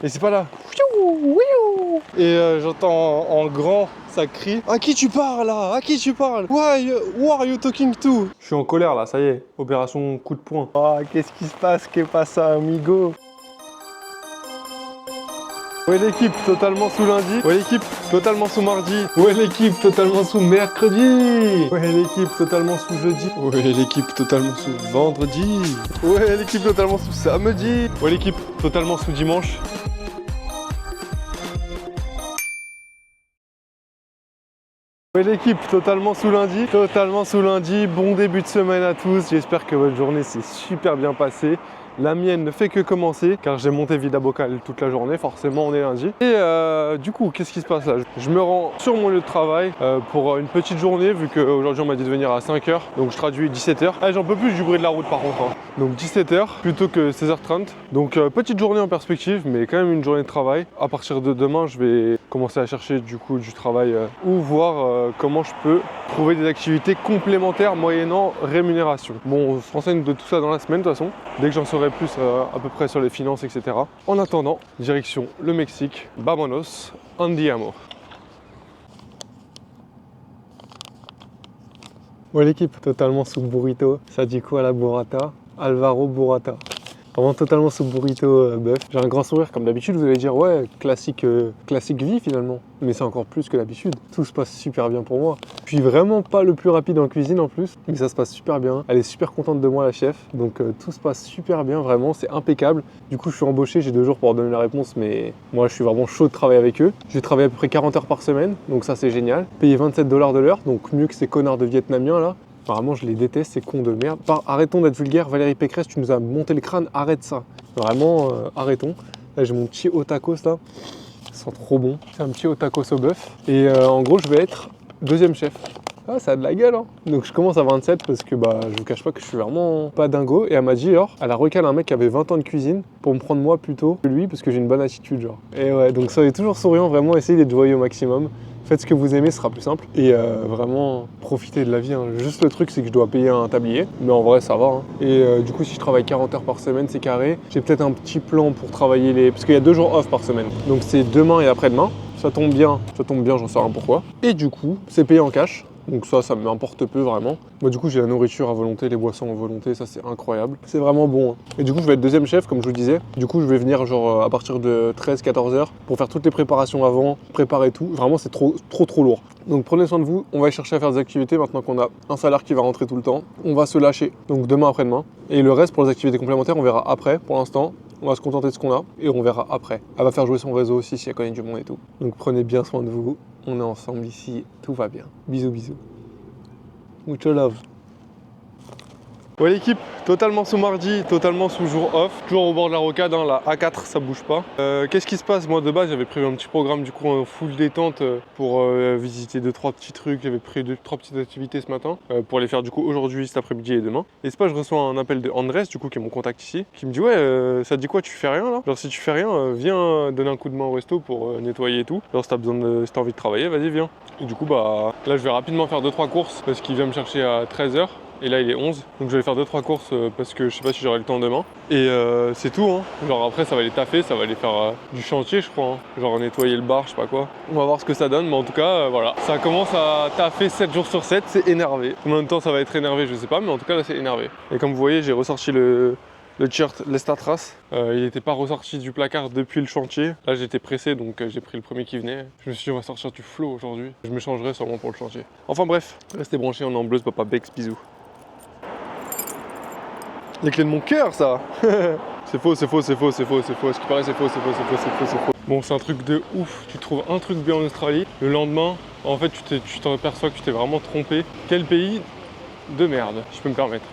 Et c'est pas là. Et j'entends en grand, ça crie. À qui tu parles là? À qui tu parles? Who are you talking to? Je suis en colère là, ça y est. Opération coup de poing. Oh, qu'est-ce qui se passe? Qu'est pas ça, amigo? Où est l'équipe totalement sous lundi? Où est l'équipe totalement sous mardi? Où est l'équipe totalement sous mercredi? Où est l'équipe totalement sous jeudi? Où est l'équipe totalement sous vendredi? Où est l'équipe totalement sous samedi? Où est l'équipe totalement sous dimanche? Où est l'équipe totalement sous lundi? Totalement sous lundi, bon début de semaine à tous, j'espère que votre journée s'est super bien passée. La mienne ne fait que commencer car j'ai monté Vida Bocal toute la journée, forcément on est lundi. Et du coup, qu'est-ce qui se passe là? Je me rends sur mon lieu de travail pour une petite journée vu qu'aujourd'hui on m'a dit de venir à 5 h, donc je traduis 17 h. Ah, j'en peux plus du bruit de la route par contre. Hein. Donc 17 h plutôt que 16h30. Donc petite journée en perspective, mais quand même une journée de travail. À partir de demain, je vais commencer à chercher du coup du travail ou voir comment je peux trouver des activités complémentaires moyennant rémunération. Bon, on se renseigne de tout ça dans la semaine de toute façon, dès que j'en saurai plus à peu près sur les finances, etc. En attendant, direction le Mexique, Vámonos, andiamo. Bon, l'équipe totalement sous burrito, ça dit quoi la burrata? Alvaro burrata. Vraiment totalement sous burrito bœuf. J'ai un grand sourire comme d'habitude, vous allez dire ouais, classique vie finalement. Mais c'est encore plus que d'habitude. Tout se passe super bien pour moi. Je suis vraiment pas le plus rapide en cuisine en plus, mais ça se passe super bien. Elle est super contente de moi la chef, donc tout se passe super bien, vraiment, c'est impeccable. Du coup je suis embauché, j'ai 2 jours pour donner la réponse, mais moi je suis vraiment chaud de travailler avec eux. Je vais travailler à peu près 40 heures par semaine, donc ça c'est génial. Payer 27 $ de l'heure, donc mieux que ces connards de Vietnamiens là. Vraiment, je les déteste, ces cons de merde. Arrêtons d'être vulgaires, Valérie Pécresse, tu nous as monté le crâne, arrête ça. Vraiment, arrêtons. Là, j'ai mon petit otakos là. Ça sent trop bon. C'est un petit otakos au bœuf. Et en gros, je vais être 2e chef. Ah, ça a de la gueule, hein. Donc je commence à 27 parce que je vous cache pas que je suis vraiment pas dingo. Et elle m'a dit, alors, elle a recalé un mec qui avait 20 ans de cuisine pour me prendre moi plutôt que lui parce que j'ai une bonne attitude, genre. Et ouais, donc soyez toujours souriant, vraiment, essayez d'être joyeux au maximum. Faites ce que vous aimez, ce sera plus simple. Et vraiment, profitez de la vie. Hein. Juste le truc, c'est que je dois payer un tablier. Mais en vrai, ça va. Hein. Et du coup, si je travaille 40 heures par semaine, c'est carré. J'ai peut-être un petit plan pour travailler les... Parce qu'il y a 2 jours off par semaine. Donc c'est demain et après-demain. Ça tombe bien, j'en sais rien pourquoi. Et du coup, c'est payé en cash. Donc ça m'importe peu vraiment. Moi du coup j'ai la nourriture à volonté, les boissons à volonté, ça c'est incroyable. C'est vraiment bon. Hein. Et du coup je vais être 2e chef comme je vous le disais. Du coup je vais venir genre à partir de 13-14 heures pour faire toutes les préparations avant, préparer tout. Vraiment c'est trop lourd. Donc prenez soin de vous, on va chercher à faire des activités maintenant qu'on a un salaire qui va rentrer tout le temps. On va se lâcher, donc demain après-demain. Et le reste pour les activités complémentaires on verra après. Pour l'instant on va se contenter de ce qu'on a et on verra après. Elle va faire jouer son réseau aussi si elle connaît du monde et tout. Donc prenez bien soin de vous. On est ensemble ici, tout va bien. Bisous, bisous. Mucho love. Ouais l'équipe, totalement sous mardi, totalement sous jour off, toujours au bord de la rocade, hein, la A4 ça bouge pas. Qu'est-ce qui se passe? Moi de base j'avais prévu un petit programme du coup en full détente pour visiter 2-3 petits trucs, j'avais prévu 2-3 petites activités ce matin pour les faire du coup aujourd'hui, cet après-midi et demain. Et c'est pas, je reçois un appel de Andrés du coup qui est mon contact ici, qui me dit ouais ça te dit quoi, tu fais rien là? Genre si tu fais rien, viens donner un coup de main au resto pour nettoyer et tout. Genre si t'as envie de travailler, vas-y viens. Et du coup là je vais rapidement faire 2-3 courses parce qu'il vient me chercher à 13 h. Et là il est 11, donc je vais faire 2-3 courses parce que je sais pas si j'aurai le temps demain. Et c'est tout, hein. Genre après ça va aller taffer, ça va aller faire du chantier je crois, hein. Genre nettoyer le bar, je sais pas quoi. On va voir ce que ça donne, mais en tout cas voilà. Ça commence à taffer 7 jours sur 7, c'est énervé. Combien de temps ça va être énervé je sais pas, mais en tout cas là c'est énervé. Et comme vous voyez j'ai ressorti le t-shirt Lestatras, il n'était pas ressorti du placard depuis le chantier. Là j'étais pressé donc j'ai pris le premier qui venait. Je me suis dit on va sortir du flow aujourd'hui. Je me changerai sûrement pour le chantier. Enfin bref, restez branchés, on est en bleu, papa Bex, bisous. Les clés de mon cœur ça. C'est faux, c'est faux, c'est faux, c'est faux, c'est faux. Ce qui paraît c'est faux, c'est faux, c'est faux, c'est faux, c'est faux. Bon c'est un truc de ouf, tu trouves un truc bien en Australie, le lendemain, en fait tu t'aperçois que tu t'es vraiment trompé. Quel pays de merde, si je peux me permettre.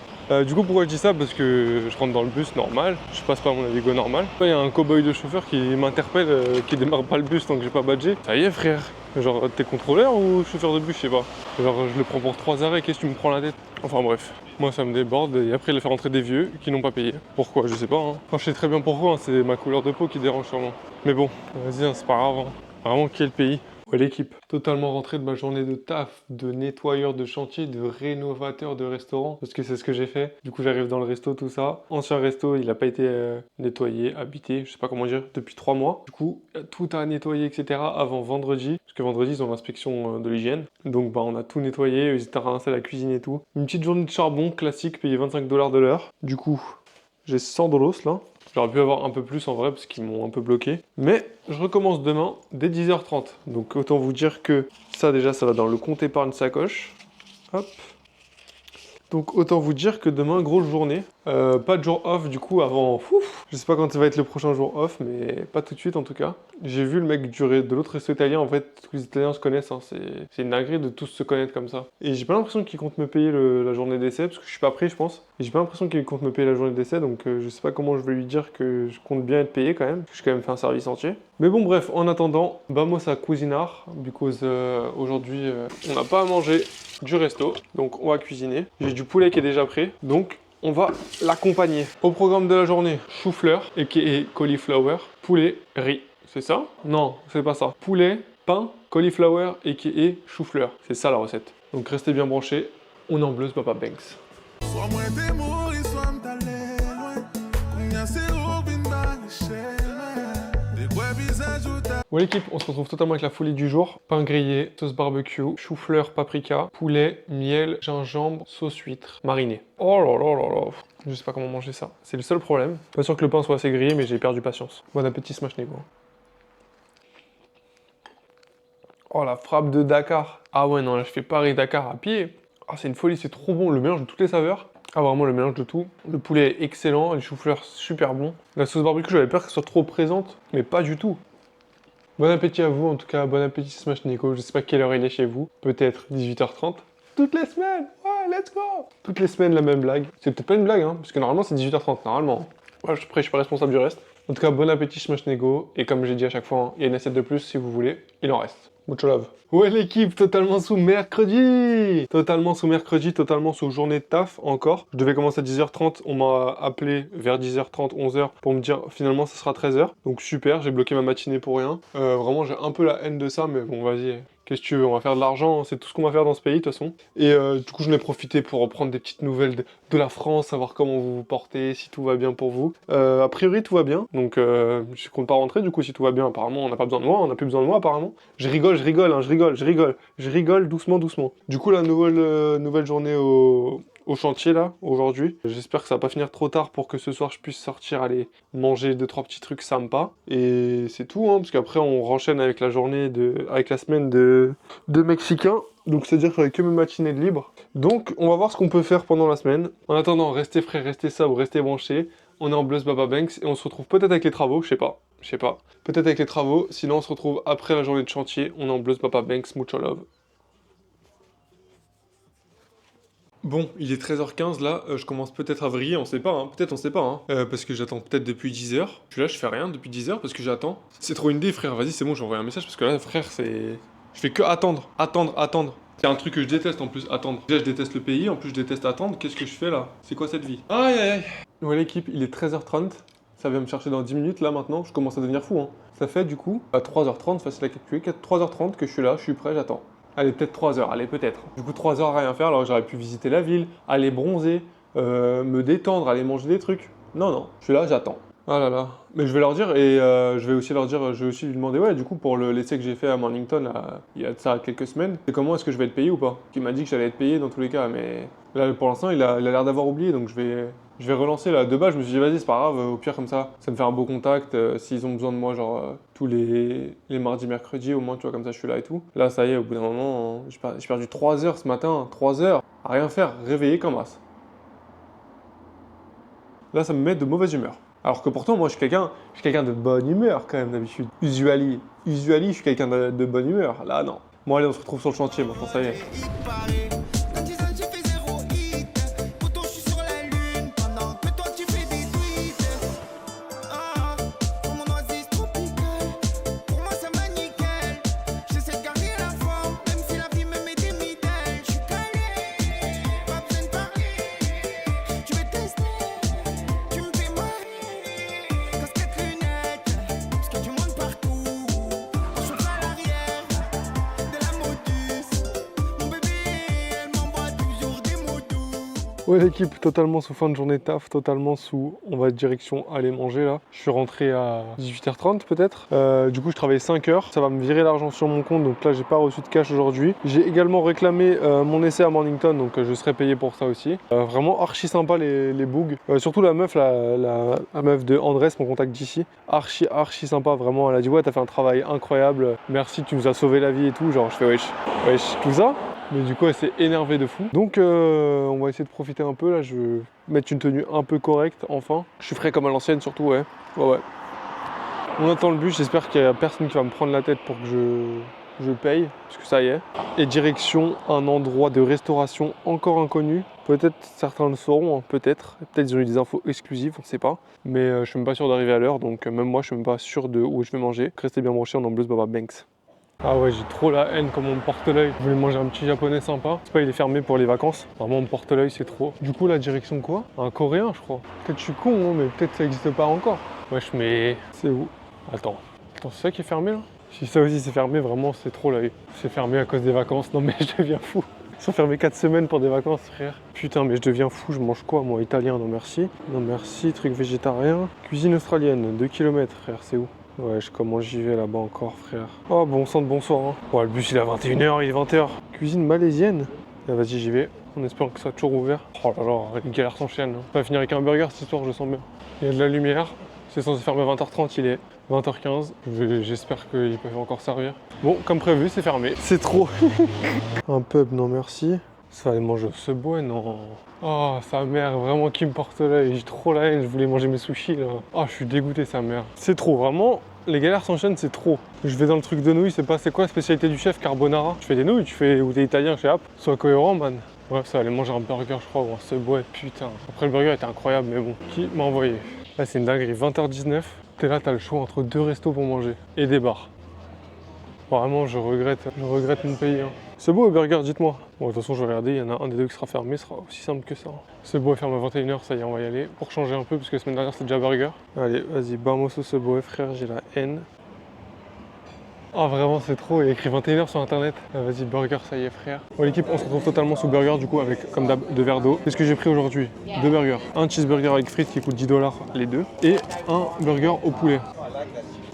Du coup pourquoi je dis ça? Parce que je rentre dans le bus normal, je passe pas mon Navigo normal. Il y a un cow-boy de chauffeur qui m'interpelle, qui démarre pas le bus tant que j'ai pas badgé. Ça y est frère, genre t'es contrôleur ou chauffeur de bus, je sais pas. Genre je le prends pour 3 arrêts, qu'est-ce que tu me prends la tête? Enfin bref, moi ça me déborde et après il a fait rentrer des vieux qui n'ont pas payé. Pourquoi? Je sais pas, hein. Enfin je sais très bien pourquoi, hein. C'est ma couleur de peau qui dérange sûrement. Mais bon, vas-y, hein, c'est pas grave, hein. Vraiment quel pays. Ouais, l'équipe, totalement rentrée de ma journée de taf, de nettoyeur de chantier, de rénovateur de restaurant, parce que c'est ce que j'ai fait. Du coup, j'arrive dans le resto, tout ça. Ancien resto, il n'a pas été nettoyé, habité, je sais pas comment dire, depuis 3 mois. Du coup, tout à nettoyer, etc. avant vendredi, parce que vendredi, ils ont l'inspection de l'hygiène. Donc, bah, on a tout nettoyé, ils étaient rincés la cuisine et tout. Une petite journée de charbon classique, payé 25 $ de l'heure. Du coup, j'ai 100 $ là. J'aurais pu avoir un peu plus en vrai parce qu'ils m'ont un peu bloqué. Mais je recommence demain dès 10h30. Donc autant vous dire que ça déjà ça va dans le compte épargne sacoche. Hop. Donc autant vous dire que demain, grosse journée. Pas de jour off du coup avant... Ouf, je sais pas quand ça va être le prochain jour off, mais pas tout de suite en tout cas. J'ai vu le mec de l'autre resto italien, en fait, tous les Italiens se connaissent, hein. C'est une dinguerie de tous se connaître comme ça. Et j'ai pas l'impression qu'il compte me payer la journée d'essai, parce que je suis pas pris je pense. Et j'ai pas l'impression qu'il compte me payer la journée d'essai, donc je sais pas comment je vais lui dire que je compte bien être payé quand même, parce que j'ai quand même fait un service entier. Mais bon bref, en attendant, vamos a cuisinar, because aujourd'hui on n'a pas à manger du resto, donc on va cuisiner. J'ai du poulet qui est déjà prêt, donc on va l'accompagner. Au programme de la journée, chou-fleur, aka cauliflower, poulet, riz. C'est ça? Non, c'est pas ça. Poulet, pain, cauliflower, aka chou-fleur. C'est ça la recette. Donc restez bien branchés, on est en Bleus Papa Banks. Ouais l'équipe, on se retrouve totalement avec la folie du jour. Pain grillé, sauce barbecue, chou-fleur, paprika, poulet, miel, gingembre, sauce huître, mariné. Oh là là là là. Je sais pas comment manger ça. C'est le seul problème. Pas sûr que le pain soit assez grillé, mais j'ai perdu patience. Bon appétit Smash Nego. Oh la frappe de Dakar. Ah ouais non, là je fais Paris-Dakar à pied. Ah c'est une folie, c'est trop bon, le mélange de toutes les saveurs. Ah vraiment le mélange de tout. Le poulet est excellent, les choux-fleurs super bons. La sauce barbecue, j'avais peur qu'elle soit trop présente, mais pas du tout. Bon appétit à vous, en tout cas, bon appétit Smash Nico. Je sais pas quelle heure il est chez vous, peut-être 18h30. Toutes les semaines, ouais, let's go. Toutes les semaines, la même blague. C'est peut-être pas une blague, hein, parce que normalement c'est 18h30, normalement. Ouais, je suis pas responsable du reste. En tout cas, bon appétit Smash Nego. Et comme j'ai dit à chaque fois, hein, il y a une assiette de plus si vous voulez, il en reste. Mucho love. Ouais l'équipe, totalement sous mercredi. Totalement sous mercredi, totalement sous journée de taf encore. Je devais commencer à 10h30, on m'a appelé vers 10h30, 11h pour me dire finalement ça sera 13h. Donc super, j'ai bloqué ma matinée pour rien. Vraiment j'ai un peu la haine de ça, mais bon vas-y. Qu'est-ce que tu veux, on va faire de l'argent, c'est tout ce qu'on va faire dans ce pays de toute façon. Et du coup, j'en ai profité pour reprendre des petites nouvelles de la France, savoir comment vous vous portez, si tout va bien pour vous. A priori, tout va bien, donc je compte pas rentrer du coup si tout va bien. Apparemment, on n'a pas besoin de moi, on n'a plus besoin de moi apparemment. Je rigole, hein, je rigole doucement, doucement. Du coup, la nouvelle journée au chantier là, aujourd'hui. J'espère que ça va pas finir trop tard pour que ce soir je puisse sortir, aller manger 2-3 petits trucs sympas. Et c'est tout, hein, parce qu'après on renchaîne avec la journée, avec la semaine de Mexicain. Donc c'est-à-dire que j'aurai que mes matinées de libre. Donc on va voir ce qu'on peut faire pendant la semaine. En attendant, restez frais, restez sobre, restez branchés. On est en Bleus Papa Banks et on se retrouve peut-être avec les travaux, je sais pas. Peut-être avec les travaux, sinon on se retrouve après la journée de chantier. On est en Bleus Papa Banks, mucho love. Bon, il est 13h15 là, je commence peut-être à vriller, on sait pas, hein. Peut-être on sait pas, hein. Parce que j'attends peut-être depuis 10h. Je suis là, je fais rien depuis 10h parce que j'attends. C'est trop une idée frère, vas-y c'est bon, j'ai envoyé un message parce que là frère c'est... Je fais que attendre. C'est un truc que je déteste en plus, attendre. Déjà je déteste le pays, en plus je déteste attendre, qu'est-ce que je fais là? C'est quoi cette vie? Aïe aïe aïe. Ouais l'équipe, il est 13h30, ça vient me chercher dans 10 minutes là maintenant, je commence à devenir fou, hein. Ça fait du coup, à 3h30, facile à calculer, 3h30 que je suis là, je suis prêt, j'attends. Allez, peut-être 3 heures, allez, peut-être. Du coup, 3 heures à rien faire, alors j'aurais pu visiter la ville, aller bronzer, me détendre, aller manger des trucs. Non, non, je suis là, j'attends. Ah là là. Mais je vais leur dire, et je vais aussi lui demander, ouais, du coup, pour l'essai que j'ai fait à Mornington, il y a de ça quelques semaines, c'est comment est-ce que je vais être payé ou pas? Il m'a dit que j'allais être payé dans tous les cas, mais là, pour l'instant, il a l'air d'avoir oublié, donc je vais relancer là. De base, je me suis dit, vas-y, c'est pas grave, au pire, comme ça me fait un beau contact. S'ils ont besoin de moi, genre, tous les mardis, mercredis, au moins, tu vois, comme ça, je suis là et tout. Là, ça y est, au bout d'un moment, j'ai perdu 3 heures ce matin, 3 heures, à rien faire, réveillé comme as. Là, ça me met de mauvaise humeur. Alors que pourtant, moi, je suis quelqu'un de bonne humeur, quand même, d'habitude. Usually, je suis quelqu'un de bonne humeur. Là, non. Bon, allez, on se retrouve sur le chantier, maintenant, ça y est. Ouais l'équipe, totalement sous fin de journée de taf, totalement sous, on va direction aller manger là. Je suis rentré à 18h30 peut-être. Du coup je travaille 5 heures, ça va me virer l'argent sur mon compte, donc là j'ai pas reçu de cash aujourd'hui. J'ai également réclamé mon essai à Mornington, donc je serai payé pour ça aussi. Vraiment archi sympa les bugs, surtout la meuf, la meuf de Andrés, mon contact d'ici. Archi sympa, vraiment, elle a dit ouais t'as fait un travail incroyable, merci tu nous as sauvé la vie et tout, genre je fais wesh, tout ça. Mais du coup elle s'est énervée de fou. Donc on va essayer de profiter un peu là, je vais mettre une tenue un peu correcte enfin. Je suis frais comme à l'ancienne surtout, ouais. On attend le bus, j'espère qu'il n'y a personne qui va me prendre la tête pour que je paye, parce que ça y est. Et direction un endroit de restauration encore inconnu. Peut-être certains le sauront, hein, peut-être ils ont eu des infos exclusives, on ne sait pas. Mais je suis même pas sûr d'arriver à l'heure, donc même moi je suis même pas sûr de où je vais manger. Restez bien branchés, on est en Blues Baba Banks. Ah ouais, j'ai trop la haine comme on me porte l'œil. Je voulais manger un petit japonais sympa. C'est pas, il est fermé pour les vacances. Vraiment, on me porte l'œil, c'est trop. Du coup, la direction quoi? Un coréen, je crois. Peut-être je suis con, hein, mais peut-être ça existe pas encore. Wesh, mais c'est où? Attends, c'est ça qui est fermé là? Si ça aussi c'est fermé, vraiment, c'est trop l'œil. C'est fermé à cause des vacances. Non, mais je deviens fou. Ils sont fermés 4 semaines pour des vacances, frère. Putain, mais je deviens fou. Je mange quoi, moi? Italien, non merci. Non merci, truc végétarien. Cuisine australienne, 2 km, frère, c'est où? Ouais, comment j'y vais là-bas encore, frère. Oh, bon sang de bonsoir. Hein. Ouais, le bus il est à 21h, il est 20h. Cuisine malaisienne. Ah, vas-y, j'y vais. En espérant que ça soit toujours ouvert. Oh là là, les galères s'enchaînent. Ça va finir avec un burger cette histoire, je sens bien. Il y a de la lumière. C'est censé fermer à 20h30, il est 20h15. J'espère qu'ils peuvent encore servir. Bon, comme prévu, c'est fermé. C'est trop. Un pub, non merci. Ça va aller manger au Subway, non. Oh, sa mère, vraiment qui me porte l'œil. J'ai trop la haine, je voulais manger mes sushis là. Oh, je suis dégoûté, sa mère. C'est trop, vraiment. Les galères s'enchaînent, c'est trop. Je vais dans le truc de nouilles, c'est pas c'est quoi la spécialité du chef? Carbonara. Tu fais des nouilles, tu fais ou t'es italien chez App. Sois cohérent, man. Bref, ça va aller manger un burger, je crois, ou un Subway, putain. Après, le burger était incroyable, mais bon. Qui m'a envoyé? Là, c'est une dinguerie, 20h19. T'es là, t'as le choix entre 2 restos pour manger et des bars. Vraiment, je regrette mon pays. Hein. C'est beau le burger, dites-moi. Bon, de toute façon, je vais regarder, il y en a un des deux qui sera fermé, ce sera aussi simple que ça. C'est beau, ferme à 21h, ça y est, on va y aller. Pour changer un peu, parce que la semaine dernière, c'était déjà burger. Allez, vas-y, vamos au Subway, frère, j'ai la haine. Ah, vraiment, c'est trop, il y a écrit 21h sur internet. Ah, vas-y, burger, ça y est, frère. Bon, l'équipe, on se retrouve totalement sous burger, du coup, avec, comme d'hab, 2 verres d'eau. Qu'est-ce que j'ai pris aujourd'hui? 2 burgers. Un cheeseburger avec frites qui coûte 10$ les deux. Et un burger au poulet.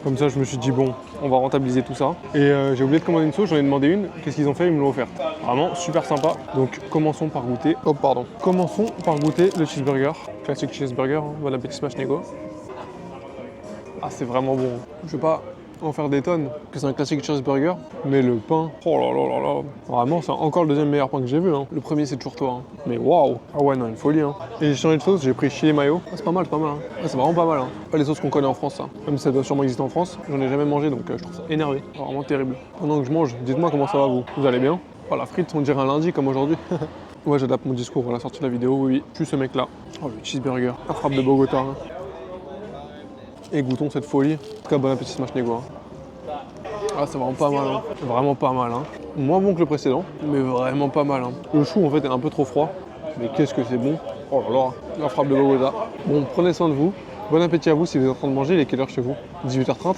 Comme ça, je me suis dit, bon, on va rentabiliser tout ça. Et j'ai oublié de commander une sauce, j'en ai demandé une. Qu'est-ce qu'ils ont fait? Ils me l'ont offerte. Vraiment super sympa. Donc, commençons par goûter. Oh, pardon. Commençons par goûter le cheeseburger. Classique cheeseburger, hein. Bon appétit smash nego. Ah, c'est vraiment bon. Je vais pas en faire des tonnes, que c'est un classique cheeseburger. Mais le pain, oh là là là là. Vraiment, c'est encore le deuxième meilleur pain que j'ai vu. Hein. Le premier, c'est toujours toi. Hein. Mais waouh. Ah ouais, non, une folie. Hein. Et j'ai changé de sauce, j'ai pris chili mayo. Ah, c'est pas mal, c'est pas mal. Hein. Ah, c'est vraiment pas mal. Hein. Pas les sauces qu'on connaît en France, ça. Même si ça doit sûrement exister en France, j'en ai jamais mangé, donc je trouve ça énervé. Ah, vraiment terrible. Pendant que je mange, dites-moi comment ça va vous. Vous allez bien? Oh, la frite, on dirait un lundi comme aujourd'hui. Ouais, j'adapte mon discours à la sortie de la vidéo, oui. Je suis ce mec-là. Oh, le cheeseburger. La frappe de Bogota. Hein. Et goûtons cette folie. En tout cas, bon appétit smash nego. Hein. Ah, c'est vraiment pas mal, hein. Vraiment pas mal. Hein. Moins bon que le précédent, mais vraiment pas mal. Hein. Le chou en fait est un peu trop froid, mais qu'est-ce que c'est bon. Oh là là, la frappe de Bogota. Bon, prenez soin de vous. Bon appétit à vous si vous êtes en train de manger. Il est quelle heure chez vous? 18h30.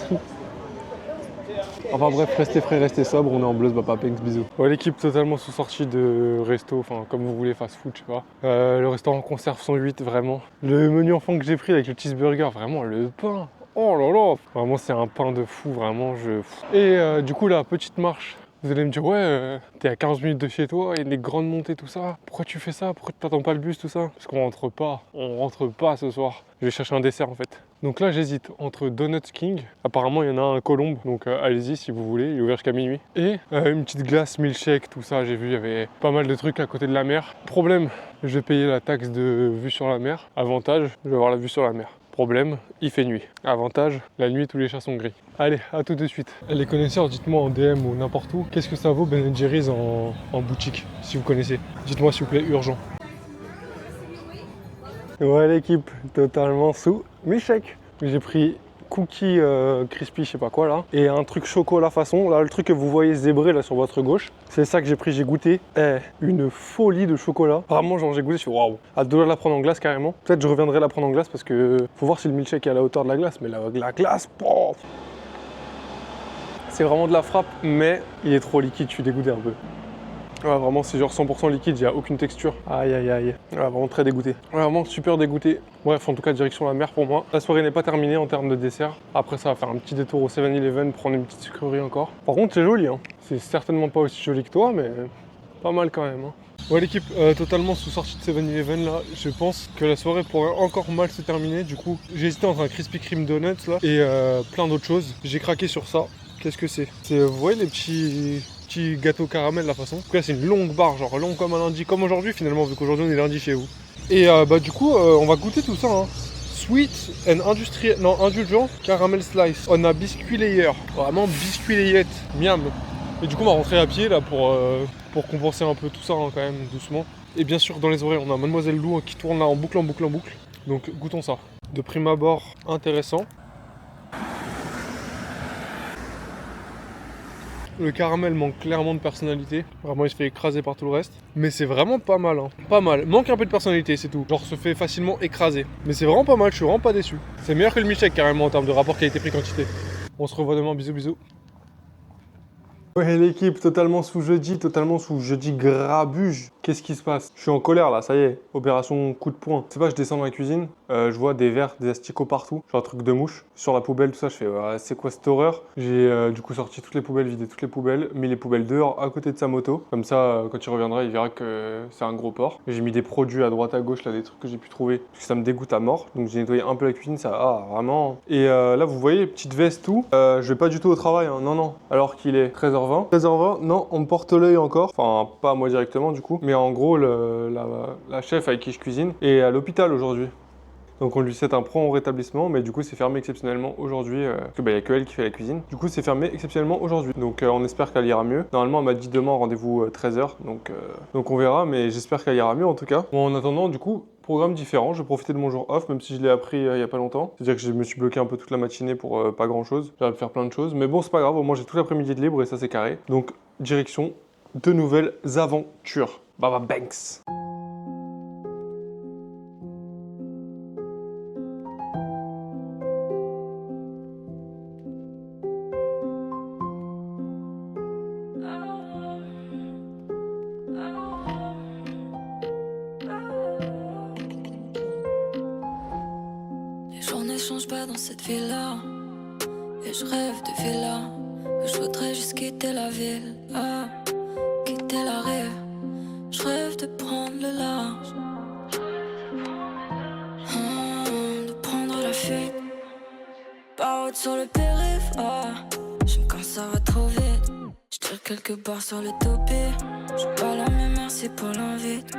Enfin bref, restez frais, restez sobre, on est en Blues Baba Banks, bisous. Ouais, l'équipe totalement sous sortie de resto, enfin comme vous voulez, fast food, je sais pas. Le restaurant conserve son 8, vraiment. Le menu enfant que j'ai pris avec le cheeseburger, vraiment le pain. Oh là là, vraiment c'est un pain de fou, vraiment Et du coup la petite marche, vous allez me dire ouais, t'es à 15 minutes de chez toi, il y a des grandes montées, tout ça. Pourquoi tu fais ça? Pourquoi tu t'attends pas le bus, tout ça? Parce qu'on rentre pas ce soir. Je vais chercher un dessert en fait. Donc là j'hésite entre Donut King, apparemment il y en a un à Colombes, donc allez-y si vous voulez, il est ouvert jusqu'à minuit. Et une petite glace, milkshake, tout ça, j'ai vu, il y avait pas mal de trucs à côté de la mer. Problème, je vais payer la taxe de vue sur la mer. Avantage, je vais avoir la vue sur la mer. Problème, il fait nuit. Avantage, la nuit tous les chats sont gris. Allez, à tout de suite. Les connaisseurs, dites-moi en DM ou n'importe où, qu'est-ce que ça vaut Ben & Jerry's en boutique, si vous connaissez. Dites-moi s'il vous plaît, urgent. Ouais l'équipe, totalement sous milkshake. J'ai pris cookie crispy, je sais pas quoi là, et un truc chocolat façon. Là, le truc que vous voyez zébré là sur votre gauche, c'est ça que j'ai pris, j'ai goûté. Une folie de chocolat. Vraiment, genre j'ai goûté, je suis waouh. À deux doigts de la prendre en glace carrément. Peut-être je reviendrai la prendre en glace parce que faut voir si le milkshake est à la hauteur de la glace, mais la glace, oh, c'est vraiment de la frappe, mais il est trop liquide, je suis dégoûté un peu. Ouais, vraiment, c'est genre 100% liquide, il n'y a aucune texture. Aïe, aïe, aïe. Ouais, vraiment très dégoûté. Ouais, vraiment super dégoûté. Bref, en tout cas, direction la mer pour moi. La soirée n'est pas terminée en termes de dessert. Après, ça va faire un petit détour au 7-Eleven, prendre une petite sucrerie encore. Par contre, c'est joli, hein. C'est certainement pas aussi joli que toi, mais pas mal quand même, hein. Ouais l'équipe, totalement sous sortie de 7-Eleven là, je pense que la soirée pourrait encore mal se terminer. Du coup, j'ai hésité entre un Krispy Kreme Donuts là et plein d'autres choses. J'ai craqué sur ça. Qu'est-ce que c'est? C'est, vous voyez les petits gâteaux caramel la façon. En tout cas, c'est une longue barre, genre long comme un lundi, comme aujourd'hui finalement, vu qu'aujourd'hui on est lundi chez vous. Et bah du coup, on va goûter tout ça, hein. Sweet and industriel, non, indulgent caramel slice. On a biscuit layer, vraiment biscuit layette, miam. Et du coup, on va rentrer à pied là pour compenser un peu tout ça, hein, quand même, doucement. Et bien sûr, dans les oreilles, on a Mademoiselle Lou qui tourne là en boucle, en boucle, en boucle. Donc, goûtons ça. De prime abord, intéressant. Le caramel manque clairement de personnalité. Vraiment, il se fait écraser par tout le reste. Mais c'est vraiment pas mal, hein. Pas mal. Manque un peu de personnalité, c'est tout. Genre, se fait facilement écraser. Mais c'est vraiment pas mal, je suis vraiment pas déçu. C'est meilleur que le milkshake, carrément, en termes de rapport qualité-prix-quantité. On se revoit demain, bisous, bisous. Ouais l'équipe, totalement sous jeudi grabuge. Qu'est-ce qui se passe? Je suis en colère là, ça y est, opération coup de poing. C'est pas, je descends dans la cuisine, je vois des verres, des asticots partout, genre un truc de mouche. Sur la poubelle, tout ça, je fais ouais, c'est quoi cette horreur? J'ai du coup sorti toutes les poubelles, vidé toutes les poubelles, mis les poubelles dehors à côté de sa moto. Comme ça, quand il reviendra, il verra que c'est un gros porc. J'ai mis des produits à droite à gauche, là, des trucs que j'ai pu trouver, parce que ça me dégoûte à mort. Donc j'ai nettoyé un peu la cuisine, ça, ah vraiment. Et là, vous voyez, petite veste, tout. Je vais pas du tout au travail, hein. Non, non. Alors qu'il est 13h20. 13h20, non, on me porte l'œil encore. Enfin, pas moi directement du coup. Mais en gros, la chef avec qui je cuisine est à l'hôpital aujourd'hui. Donc on lui souhaite un prompt rétablissement, mais du coup c'est fermé exceptionnellement aujourd'hui, parce qu'il n'y a que elle qui fait la cuisine. Du coup c'est fermé exceptionnellement aujourd'hui. Donc on espère qu'elle ira mieux. Normalement elle m'a dit demain rendez-vous 13h, donc on verra, mais j'espère qu'elle ira mieux en tout cas. Bon, en attendant, du coup, programme différent, je vais profiter de mon jour off, même si je l'ai appris il y a pas longtemps. C'est-à-dire que je me suis bloqué un peu toute la matinée pour pas grand-chose. J'aurais pu faire plein de choses, mais bon c'est pas grave, au moins j'ai tout l'après-midi de libre et ça c'est carré. Donc direction de nouvelles aventures. Baba Banks. Les journées changent pas dans cette ville-là. Et je rêve de villa. Je voudrais juste quitter la ville, quitter la rive. Je rêve de prendre le large, de prendre la fuite. Pas haute sur le périph', j'aime quand ça va trop vite. Je tire quelques barres sur le topi. Je pas là mais merci pour l'invite.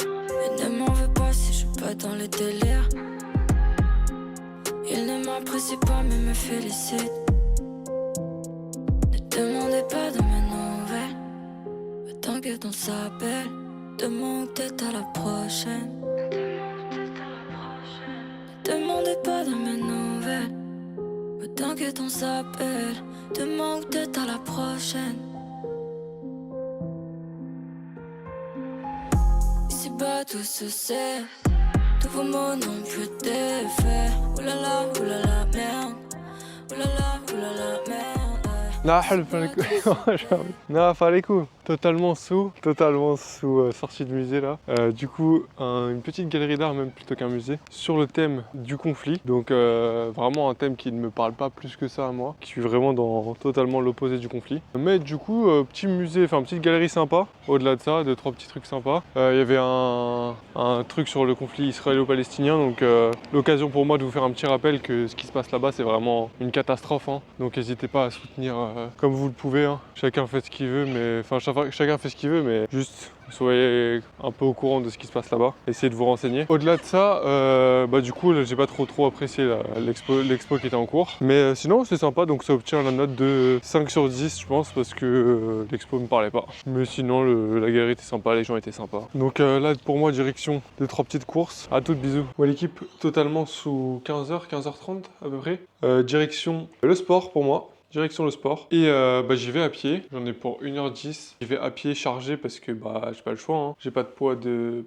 Et ne m'en veux pas si je suis pas dans le délire. Il ne m'apprécie pas mais me félicite. Ne demandez pas de mes nouvelles. T'inquiète on s'appelle. Demain ou peut-être à la prochaine. Ne demandez pas de mes nouvelles. T'inquiète on s'appelle. Demain ou peut-être à la prochaine. Ici-bas tout se sait. Tous vos mots n'ont plus d'effet. Oulala, oulala, merde. Oulala, oulala, merde. Non, fallait coup. Totalement sous sortie de musée là. Du coup, une petite galerie d'art même plutôt qu'un musée sur le thème du conflit. Donc vraiment un thème qui ne me parle pas plus que ça à moi, qui suis vraiment dans totalement l'opposé du conflit. Mais du coup, petit musée, enfin petite galerie sympa. Au-delà de ça, 2-3 petits trucs sympas. Il y avait un truc sur le conflit israélo-palestinien, donc l'occasion pour moi de vous faire un petit rappel que ce qui se passe là-bas c'est vraiment une catastrophe, hein. Donc n'hésitez pas à soutenir comme vous le pouvez, hein. Chacun fait ce qu'il veut, mais enfin chacun fait ce qu'il veut, mais juste soyez un peu au courant de ce qui se passe là-bas, essayez de vous renseigner. Au-delà de ça, du coup j'ai pas trop apprécié l'expo qui était en cours, mais sinon c'est sympa, donc ça obtient la note de 5 sur 10 je pense, parce que l'expo me parlait pas. Mais sinon la galerie était sympa, les gens étaient sympas. Donc là pour moi direction des 3 petites courses. À toutes, bisous. Ouais l'équipe totalement sous 15h, 15h30 à peu près. Direction le sport pour moi. Direction le sport. Et j'y vais à pied. J'en ai pour 1h10. J'y vais à pied chargé parce que j'ai pas le choix, hein. J'ai pas de poids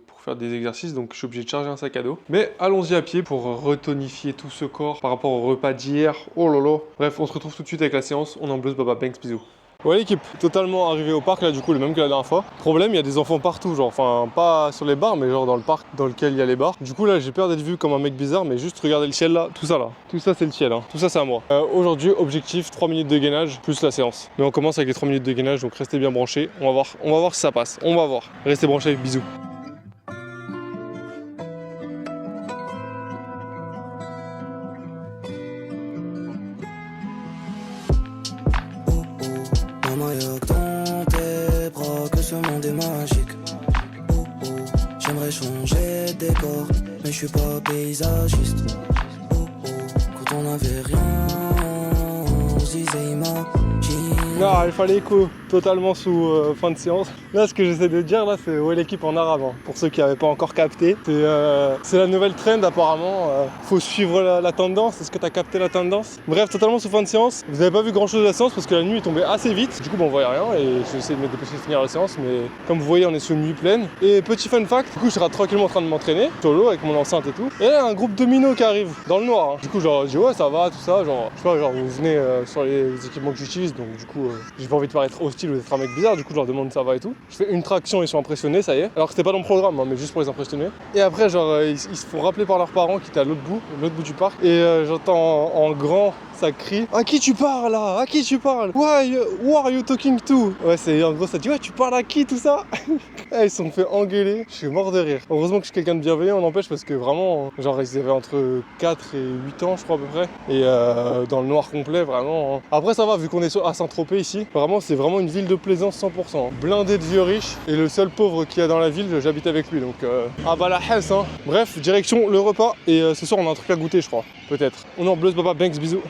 pour faire des exercices, donc je suis obligé de charger un sac à dos. Mais allons-y à pied pour retonifier tout ce corps par rapport au repas d'hier. Oh lolo. Bref, on se retrouve tout de suite avec la séance. On en bleu, Baba Banks, bisous. Ouais l'équipe, totalement arrivé au parc là du coup, le même que la dernière fois. Problème, il y a des enfants partout, genre, enfin pas sur les bars, mais genre dans le parc dans lequel il y a les bars. Du coup là j'ai peur d'être vu comme un mec bizarre, mais juste regardez le ciel là, tout ça là. Tout ça c'est le ciel, hein. Tout ça c'est à moi. Aujourd'hui, objectif 3 minutes de gainage plus la séance. Mais on commence avec les 3 minutes de gainage, donc restez bien branchés. On va voir si ça passe. On va voir. Restez branchés, bisous. Maman, y'a que dans tes bras que ce monde est magique. Oh, oh. J'aimerais changer de décor, mais je suis pas paysagiste. Oh, oh. Quand on avait rien, on se disait imagine. Non, il fallait écho totalement sous fin de séance. Là, ce que j'essaie de dire, là, c'est ouais l'équipe en arabe. Hein. Pour ceux qui n'avaient pas encore capté, c'est la nouvelle trend apparemment. Faut suivre la tendance. Est-ce que tu as capté la tendance? Bref, totalement sous fin de séance. Vous n'avez pas vu grand-chose de la séance parce que la nuit est tombée assez vite. Du coup, bon, on voyait rien et j'ai essayé de me dépêcher de finir la séance. Mais comme vous voyez, on est sur une nuit pleine. Et petit fun fact, du coup, je serai tranquillement en train de m'entraîner, solo avec mon enceinte et tout. Et là, un groupe de minots qui arrive dans le noir. Hein. Du coup, genre, je dis ouais, ça va, tout ça. Genre, je sais pas, genre, vous venez sur les équipements que j'utilise. Donc, du coup, j'ai pas envie de paraître hostile ou d'être un mec bizarre. Du coup, je leur demande ça va et tout. Je fais une traction, ils sont impressionnés, ça y est. Alors que c'était pas dans le programme, hein, mais juste pour les impressionner. Et après, genre, ils se font rappeler par leurs parents qui étaient à l'autre bout du parc. Et j'entends en grand, ça crie à qui tu parles là? À qui tu parles? Who are you talking to? Ouais, c'est en gros, ça dit ouais, tu parles à qui tout ça? Et ils se sont fait engueuler. Je suis mort de rire. Heureusement que je suis quelqu'un de bienveillant, on n'empêche, parce que vraiment, genre, ils avaient entre 4 et 8 ans, je crois à peu près. Et dans le noir complet, vraiment. Hein. Après, ça va, vu qu'on est à Saint-Tropez ici, vraiment, c'est vraiment une ville de plaisance 100%. Blindé de vieux riches. Et le seul pauvre qu'il y a dans la ville, j'habite avec lui. Donc, ah bah la hesse, hein. Bref, direction le repas. Et ce soir, on a un truc à goûter, je crois. Peut-être. On est en Bleuze Papa Banks, bisous.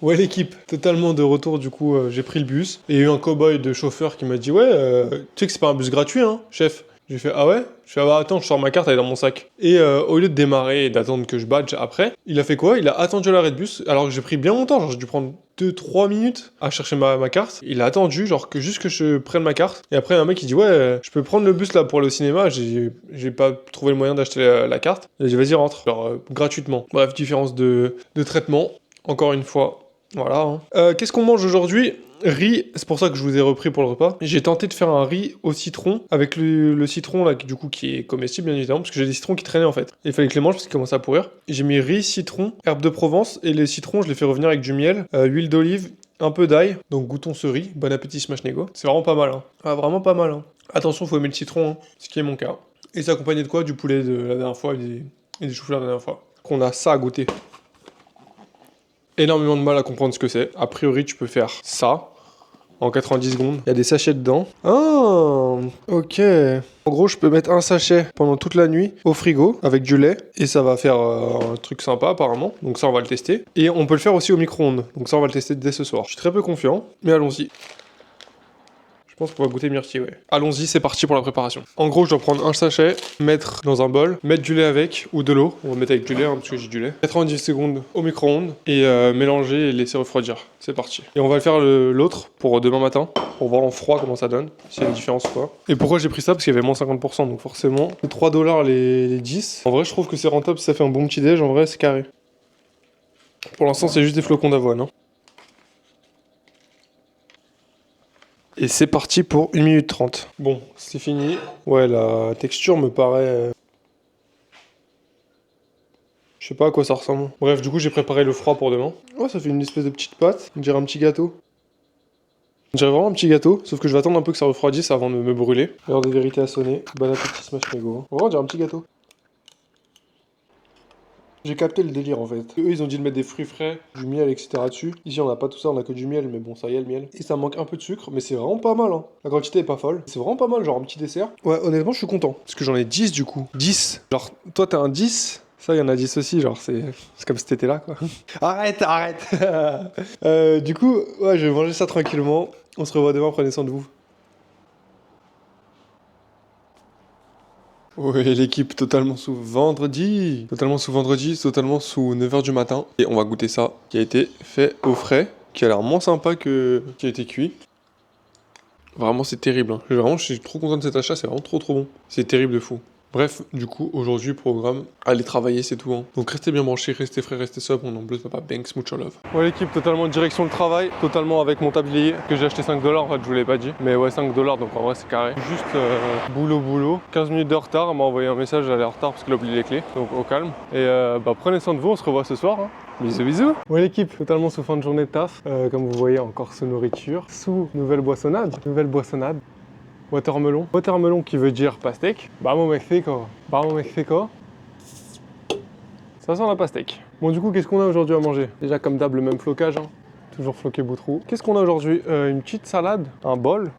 Ouais l'équipe, totalement de retour du coup, j'ai pris le bus et il y a eu un cow-boy de chauffeur qui m'a dit ouais, tu sais que c'est pas un bus gratuit hein, chef. J'ai fait ah ouais? Je fais ah bah attends, je sors ma carte, elle est dans mon sac. Et au lieu de démarrer et d'attendre que je badge après, il a fait quoi? Il a attendu à l'arrêt de bus, alors que j'ai pris bien longtemps, genre j'ai dû prendre 2-3 minutes à chercher ma carte. Il a attendu, genre que juste que je prenne ma carte. Et après un mec il dit ouais, je peux prendre le bus là pour aller au cinéma, j'ai pas trouvé le moyen d'acheter la carte. Il a dit vas-y rentre, genre gratuitement. Bref, différence de traitement, encore une fois. Voilà. Hein. Qu'est-ce qu'on mange aujourd'hui? Riz, c'est pour ça que je vous ai repris pour le repas. J'ai tenté de faire un riz au citron, avec le citron là, du coup, qui est comestible bien évidemment, parce que j'ai des citrons qui traînaient en fait. Il fallait que je les mange parce qu'ils commençaient à pourrir. J'ai mis riz, citron, herbe de Provence, et les citrons, je les fais revenir avec du miel, huile d'olive, un peu d'ail. Donc goûtons ce riz. Bon appétit, smash nego. C'est vraiment pas mal. Hein. Ah, vraiment pas mal. Hein. Attention, faut aimer le citron, hein, ce qui est mon cas. Et c'est accompagné de quoi? Du poulet de la dernière fois et des choux-fleurs de la dernière fois. Qu'on a ça à goûter. Énormément de mal à comprendre ce que c'est. A priori, tu peux faire ça en 90 secondes. Il y a des sachets dedans. Ah, ok. En gros, je peux mettre un sachet pendant toute la nuit au frigo avec du lait et ça va faire un truc sympa apparemment. Donc ça, on va le tester. Et on peut le faire aussi au micro-ondes. Donc ça, on va le tester dès ce soir. Je suis très peu confiant, mais allons-y. Je pense qu'on va goûter myrtille, ouais. Allons-y, c'est parti pour la préparation. En gros, je dois prendre un sachet, mettre dans un bol, mettre du lait avec, ou de l'eau. On va mettre avec du lait, hein, parce que j'ai du lait. 90 secondes au micro-ondes, et mélanger et laisser refroidir. C'est parti. Et on va le faire l'autre pour demain matin, pour voir en froid comment ça donne, s'il y a une différence ou quoi. Et pourquoi j'ai pris ça? Parce qu'il y avait moins 50%, donc forcément, 3 $ les 10. En vrai, je trouve que c'est rentable, ça fait un bon petit déj, en vrai, c'est carré. Pour l'instant, c'est juste des flocons d'avoine, hein. Et c'est parti pour 1 minute 30. Bon, c'est fini. Ouais, la texture me paraît... Je sais pas à quoi ça ressemble. Bref, du coup, j'ai préparé le froid pour demain. Ouais, ça fait une espèce de petite pâte. On dirait un petit gâteau. On dirait vraiment un petit gâteau, sauf que je vais attendre un peu que ça refroidisse avant de me brûler. L'heure de vérité a sonné. Bon appétit, smash nego. On dirait un petit gâteau. J'ai capté le délire en fait. Eux ils ont dit de mettre des fruits frais, du miel, etc. dessus. Ici on a pas tout ça, on a que du miel, mais bon ça y est le miel. Et ça manque un peu de sucre, mais c'est vraiment pas mal hein. La quantité est pas folle. C'est vraiment pas mal, genre un petit dessert. Ouais honnêtement je suis content. Parce que j'en ai 10 du coup. 10. Genre toi t'as un 10. Ça, il y en a 10 aussi, genre c'est comme si t'étais là quoi. Arrête. Du coup, ouais je vais manger ça tranquillement. On se revoit demain, prenez soin de vous. Ouais, l'équipe totalement sous vendredi. Totalement sous 9h du matin. Et on va goûter ça, qui a été fait au frais, qui a l'air moins sympa que qui a été cuit. Vraiment, c'est terrible. Hein. Je suis trop content de cet achat, c'est vraiment trop bon. C'est terrible de fou. Bref, du coup, aujourd'hui, programme, aller travailler, c'est tout. Hein. Donc restez bien branchés, restez frais, restez sobre. Mon nom bleu, papa Banks, mucho love. Ouais, l'équipe, totalement direction le travail, totalement avec mon tablier que j'ai acheté 5$. En fait, je vous l'ai pas dit. Mais ouais, 5$, donc en vrai, c'est carré. Juste boulot. 15 minutes de retard. Elle m'a envoyé un message, j'allais en retard parce qu'elle a oublié les clés. Donc au calme. Et prenez soin de vous, on se revoit ce soir. Hein. Bisous. Ouais l'équipe, totalement sous fin de journée de taf. Comme vous voyez, encore sous nourriture. Sous nouvelle boissonnade. Watermelon qui veut dire pastèque. Vamos Mexico. Ça sent la pastèque. Bon du coup, qu'est-ce qu'on a aujourd'hui à manger? Déjà comme d'hab, le même flocage. Hein. Toujours floqué Boutroux. Qu'est-ce qu'on a aujourd'hui? Une petite salade, un bol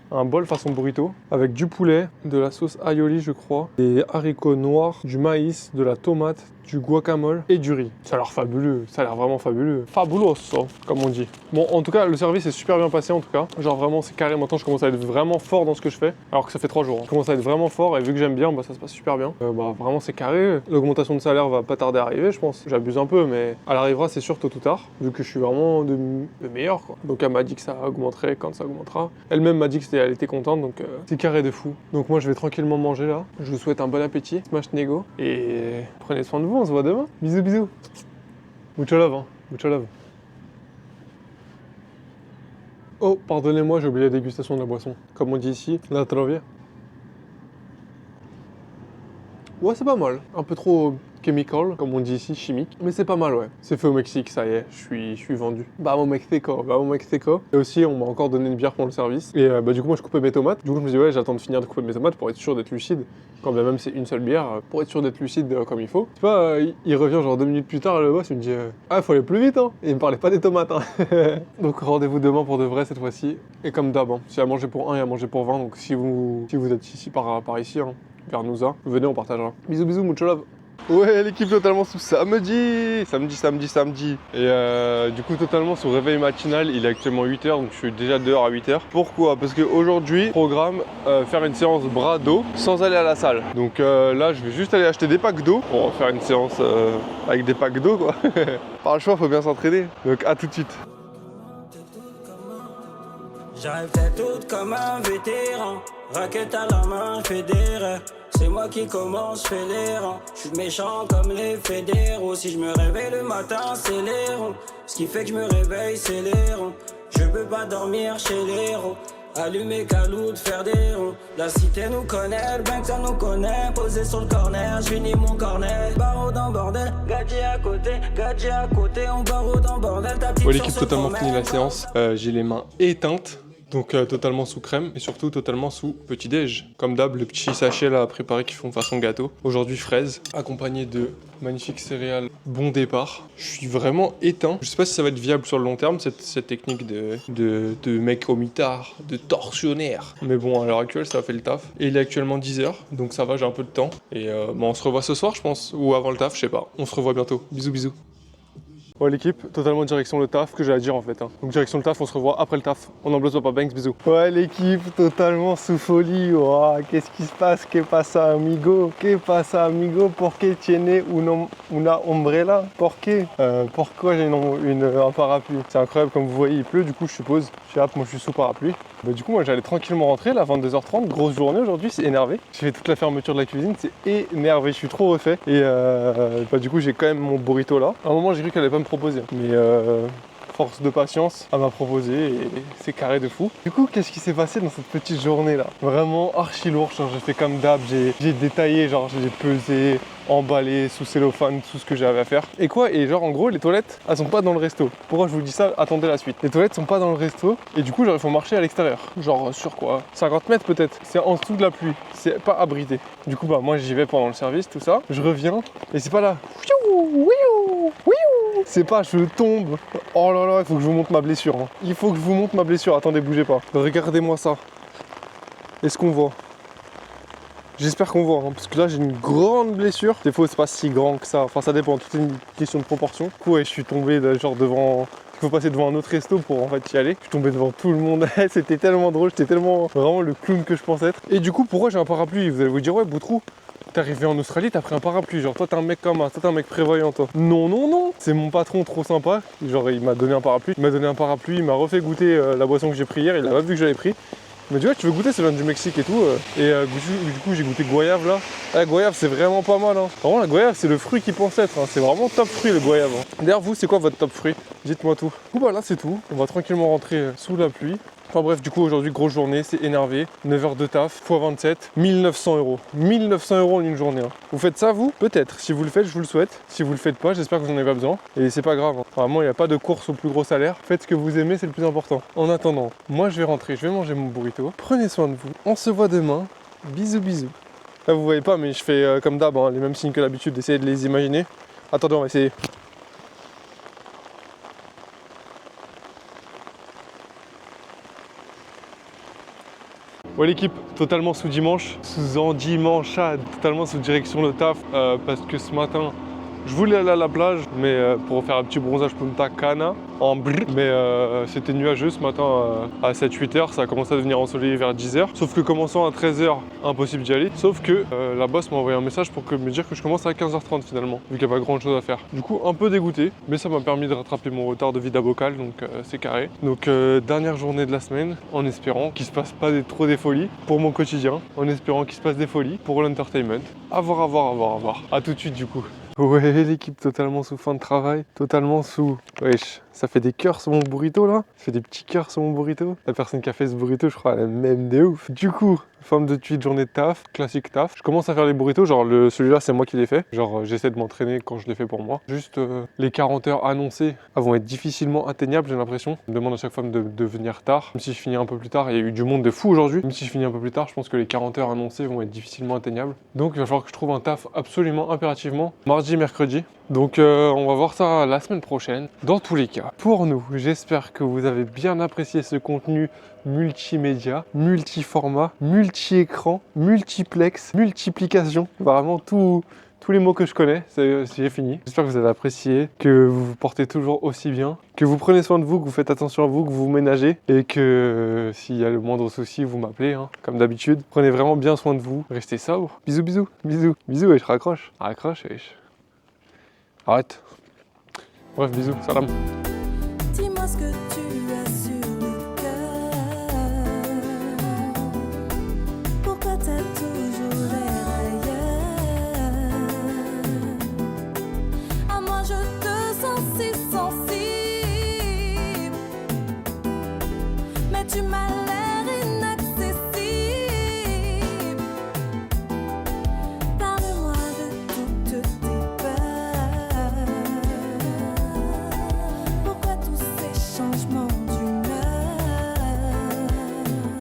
façon burrito, avec du poulet, de la sauce aioli je crois, des haricots noirs, du maïs, de la tomate, du guacamole et du riz. Ça a l'air fabuleux, ça a l'air vraiment fabuleux. Fabuloso, comme on dit. Bon, en tout cas, le service est super bien passé en tout cas. Genre vraiment, c'est carré. Maintenant, je commence à être vraiment fort dans ce que je fais, alors que ça fait 3 jours. Hein. Je commence à être vraiment fort et vu que j'aime bien, ça se passe super bien. Vraiment, c'est carré. L'augmentation de salaire va pas tarder à arriver, je pense. J'abuse un peu, mais elle arrivera, c'est sûr, tôt ou tard, vu que je suis vraiment le meilleur, quoi. Donc, elle m'a dit que ça augmenterait quand ça augmentera. Elle-même m'a dit que elle était contente, donc c'est carré de fou. Donc, moi, je vais tranquillement manger là. Je vous souhaite un bon appétit, smash nego, et prenez soin de vous. On se voit demain. Bisous. Mucho love, hein. Mucho love. Oh, pardonnez-moi, j'ai oublié la dégustation de la boisson. Comme on dit ici, la trovia. Ouais, c'est pas mal. Un peu trop chemical, comme on dit ici, chimique. Mais c'est pas mal, ouais. C'est fait au Mexique, ça y est, je suis vendu. Vamos Mexico. Et aussi, on m'a encore donné une bière pour le service. Et du coup, moi, je coupais mes tomates. Du coup, je me dis, ouais, j'attends de finir de couper mes tomates pour être sûr d'être lucide. Quand bien même c'est une seule bière, pour être sûr d'être lucide comme il faut. Tu vois, il revient genre 2 minutes plus tard, le boss, il me dit, faut aller plus vite, hein. Et il me parlait pas des tomates, hein. Donc, rendez-vous demain pour de vrai cette fois-ci. Et comme d'hab, hein, s'il y a à manger pour 1, il y a à manger pour 20. Donc, si vous êtes ici par ici, hein, vers Nousa, venez, on partagera. Bisous, mucho love. Ouais, l'équipe totalement sous samedi. Et du coup, totalement sous réveil matinal. Il est actuellement 8h, donc je suis déjà dehors à 8h. Pourquoi? Parce qu'aujourd'hui, programme faire une séance bras dos sans aller à la salle. Donc là, je vais juste aller acheter des packs d'eau pour faire une séance avec des packs d'eau, quoi. Par le choix, faut bien s'entraîner. Donc à tout de suite. J'arrive tête toute comme un vétéran. Raquette à la main, je fais des rêves. C'est moi qui commence, je fais les rangs. Je suis méchant comme les fédéraux. Si je me réveille le matin, c'est les ronds. Ce qui fait que je me réveille, c'est les ronds. Je peux pas dormir chez les héros. Allumer Caloud, faire des ronds. La cité nous connaît, le Banks nous connaît. Posé sur le corner, je finis mon cornet. Barreau dans bordel, gadget à côté, on barreau dans bordel. Ouais, l'équipe totalement fini la séance. J'ai les mains éteintes. Donc totalement sous crème et surtout totalement sous petit déj. Comme d'hab, le petit sachet là à préparer qui font façon gâteau. Aujourd'hui fraise, accompagné de magnifiques céréales. Bon départ. Je suis vraiment éteint. Je sais pas si ça va être viable sur le long terme, cette technique de mec au mitard, de tortionnaire. Mais bon, à l'heure actuelle, ça a fait le taf. Et il est actuellement 10h, donc ça va, j'ai un peu de temps. Et on se revoit ce soir, je pense. Ou avant le taf, je sais pas. On se revoit bientôt. Bisous. Ouais l'équipe, totalement direction le taf, que j'ai à dire en fait. Hein. Donc direction le taf, on se revoit après le taf. On n'emblose pas Banks, bisous. Ouais l'équipe, totalement sous folie. Wow, qu'est-ce qui se passe? Que pasa amigo? Pourquoi tiene una umbrella? Pourquoi j'ai un parapluie? C'est incroyable, comme vous voyez, il pleut, du coup je suppose. Moi je suis sous parapluie. Du coup moi j'allais tranquillement rentrer, là 22h30, grosse journée aujourd'hui, c'est énervé. J'ai fait toute la fermeture de la cuisine, c'est énervé, je suis trop refait. Et du coup j'ai quand même mon burrito là. À un moment j'ai cru qu'elle allait pas me proposer, mais force de patience, elle m'a proposé et c'est carré de fou. Du coup, qu'est-ce qui s'est passé dans cette petite journée là? Vraiment archi lourd, genre j'ai fait comme d'hab, j'ai détaillé, genre j'ai pesé, emballé, sous cellophane, tout ce que j'avais à faire. Et genre en gros, les toilettes, elles sont pas dans le resto. Pourquoi je vous dis ça? Attendez la suite. Les toilettes sont pas dans le resto et du coup, genre il faut marcher à l'extérieur. Genre sur quoi? 50 mètres peut-être. C'est en dessous de la pluie, c'est pas abrité. Du coup, moi j'y vais pendant le service, tout ça. Je reviens et c'est pas là. C'est pas, je tombe. Oh là là, il faut que je vous montre ma blessure. Hein. Il faut que je vous montre ma blessure. Attendez, bougez pas. Regardez-moi ça. Est-ce qu'on voit? J'espère qu'on voit, hein, parce que là j'ai une grande blessure. Des fois c'est pas si grand que ça. Enfin ça dépend, tout est une question de proportion. Du coup, ouais, je suis tombé genre devant. Il faut passer devant un autre resto pour en fait y aller. Je suis tombé devant tout le monde. C'était tellement drôle, j'étais tellement vraiment le clown que je pense être. Et du coup, pourquoi j'ai un parapluie? Vous allez vous dire, ouais, Boutroux, t'es arrivé en Australie, t'as pris un parapluie. Genre, toi, t'es un mec comme moi, toi, t'es un mec prévoyant, toi. Non. C'est mon patron trop sympa. Genre, il m'a donné un parapluie. Il m'a refait goûter la boisson que j'ai pris hier. Il a pas vu que j'avais pris. Mais tu vois, tu veux goûter, ça vient du Mexique et tout. Du coup, j'ai goûté goyave là. La goyave, c'est vraiment pas mal. Hein. Vraiment, la goyave, c'est le fruit qui pense être. Hein. C'est vraiment top fruit le goyave. Hein. D'ailleurs, vous, c'est quoi votre top fruit? Dites-moi tout. Du coup, bah là, c'est tout. On va tranquillement rentrer sous la pluie. Enfin bref, du coup, aujourd'hui, grosse journée, c'est énervé. 9 heures de taf, x 27, 1900 €. 1900 € en une journée. Hein. Vous faites ça, vous? Peut-être. Si vous le faites, je vous le souhaite. Si vous le faites pas, j'espère que vous n'en avez pas besoin. Et c'est pas grave. Hein. Vraiment, il n'y a pas de course au plus gros salaire. Faites ce que vous aimez, c'est le plus important. En attendant, moi, je vais rentrer, je vais manger mon burrito. Prenez soin de vous. On se voit demain. Bisous, bisous. Là, vous voyez pas, mais je fais comme d'hab, hein, les mêmes signes que d'habitude, d'essayer de les imaginer. Attendez, on va essayer. Ouais l'équipe, totalement sous dimanche, sous endimanchade, totalement sous direction le taf, parce que ce matin, je voulais aller à la plage, mais pour faire un petit bronzage Punta Cana, en brr, mais c'était nuageux ce matin à 7-8 heures, ça a commencé à devenir ensoleillé vers 10 heures, sauf que commençant à 13 heures, impossible d'y aller, sauf que la boss m'a envoyé un message pour me dire que je commence à 15h30 finalement, vu qu'il n'y a pas grand chose à faire. Du coup, un peu dégoûté, mais ça m'a permis de rattraper mon retard de vida vocale, donc c'est carré. Donc dernière journée de la semaine, en espérant qu'il se passe pas trop des folies pour mon quotidien, en espérant qu'il se passe des folies pour l'entertainment. À voir. À tout de suite du coup. Ouais, l'équipe totalement sous fin de travail, totalement sous... Wesh, ça fait des cœurs sur mon burrito là. Ça fait des petits cœurs sur mon burrito. La personne qui a fait ce burrito, je crois, elle est même de ouf. Du coup, forme de tweet, journée de taf, classique taf. Je commence à faire les burritos, genre celui-là c'est moi qui l'ai fait. Genre j'essaie de m'entraîner quand je l'ai fait pour moi. Juste les 40 heures annoncées vont être difficilement atteignables, j'ai l'impression. Je me demande à chaque fois de venir tard. Même si je finis un peu plus tard, il y a eu du monde de fou aujourd'hui. Même si je finis un peu plus tard, je pense que les 40 heures annoncées vont être difficilement atteignables. Donc il va falloir que je trouve un taf absolument impérativement mardi, mercredi. Donc on va voir ça la semaine prochaine. Dans tous les cas, pour nous, j'espère que vous avez bien apprécié ce contenu multimédia, multiformat, multi-écran, multiplex, multiplication. Vraiment tous les mots que je connais, j'ai fini. J'espère que vous avez apprécié, que vous vous portez toujours aussi bien, que vous prenez soin de vous, que vous faites attention à vous, que vous vous ménagez et que s'il y a le moindre souci, vous m'appelez, hein, comme d'habitude. Prenez vraiment bien soin de vous, restez sobre. Bisous, bisous, bisous, bisous et je raccroche. Raccroche et je... Arrête. Bref, bisous, salam. Dis-moi ce que tu as sur le cœur. Pourquoi t'as toujours l'air ailleurs? À moi je te sens si sensible, mais tu m'as